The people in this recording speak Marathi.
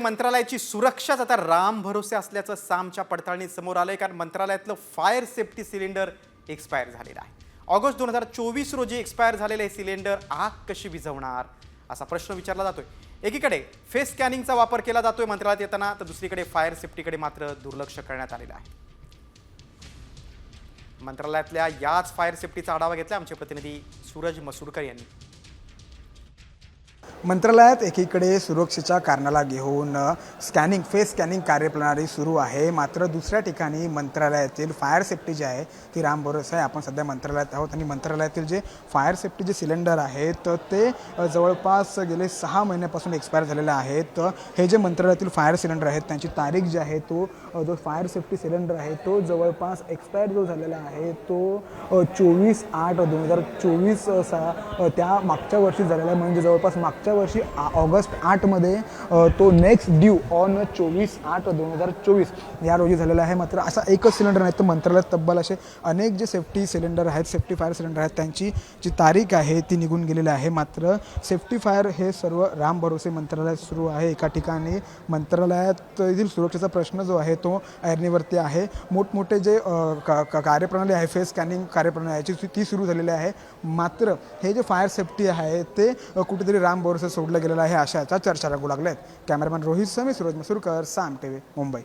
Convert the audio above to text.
मंत्रालयाची सुरक्षाच आता राम भरोसे असल्याचं सामच्या पडताळणीत समोर आलंय, कारण मंत्रालयातलं फायर सेफ्टी सिलेंडर एक्सपायर झालेलं आहे। ऑगस्ट 2024 रोजी एक्सपायर झालेले हे सिलेंडर आग कशी विझवणार असा प्रश्न विचारला जातोय। एकीकडे फेस स्कॅनिंगचा वापर केला जातोय मंत्रालयात येताना, तर दुसरीकडे फायर सेफ्टीकडे मात्र दुर्लक्ष करण्यात आलेलं आहे। मंत्रालयातल्या याच फायर सेफ्टीचा आढावा घेतला आमचे प्रतिनिधी सूरज मसूरकर यांनी। मंत्रालयात एकीकडे सुरक्षेच्या कारणाला घेऊन फेस स्कॅनिंग कार्यप्रणाली सुरू आहे, मात्र दुसऱ्या ठिकाणी मंत्रालयातील फायर सेफ्टी जी आहे ती राम भरोसे आहे। आपण सध्या मंत्रालयात आहोत आणि मंत्रालयातील जे फायर सेफ्टी सिलेंडर आहेत ते जवळपास गेले 6 महिन्यापासून एक्सपायर झालेले आहेत। हे जे मंत्रालयातील फायर सिलेंडर आहेत त्यांची तारीख जी आहे तो जो फायर सेफ्टी सिलेंडर आहे तो जवळपास एक्सपायर जो झालेला आहे तो 24/8/2024 त्या मागच्या वर्षी झालेला आहे। म्हणजे जवळपास मागच्या वर्षी ऑगस्ट 8 मध्ये तो नेक्स्ट ड्यू ऑन 24/8/2024 या रोजी झालेला आहे। मात्र असा एकच सिलेंडर नाही तर मंत्रालयात तब्बल असे अनेक जे सेफ्टी सिलेंडर आहेत, सेफ्टी फायर सिलेंडर आहेत, त्यांची जी तारीख आहे ती निघून गेलेली आहे। मात्र सेफ्टी फायर हे सर्व राम भरोसे मंत्रालयात सुरू आहे। एका ठिकाणी मंत्रालयातील सुरक्षेचा प्रश्न जो आहे तो ऐरणीवरती आहे। मोठमोठे जे कार्यप्रणाली आहे, फेस स्कॅनिंग कार्यप्रणाली याची ती सुरू झालेली आहे, मात्र हे जे फायर सेफ्टी आहे ते कुठेतरी राम भरोसे सोडलं गेलेलं आहे अशा चर्चा लागू लागल्या आहेत। कॅमेरामॅन रोहित समी, सूरज मसूरकर, साम टीव्ही, मुंबई।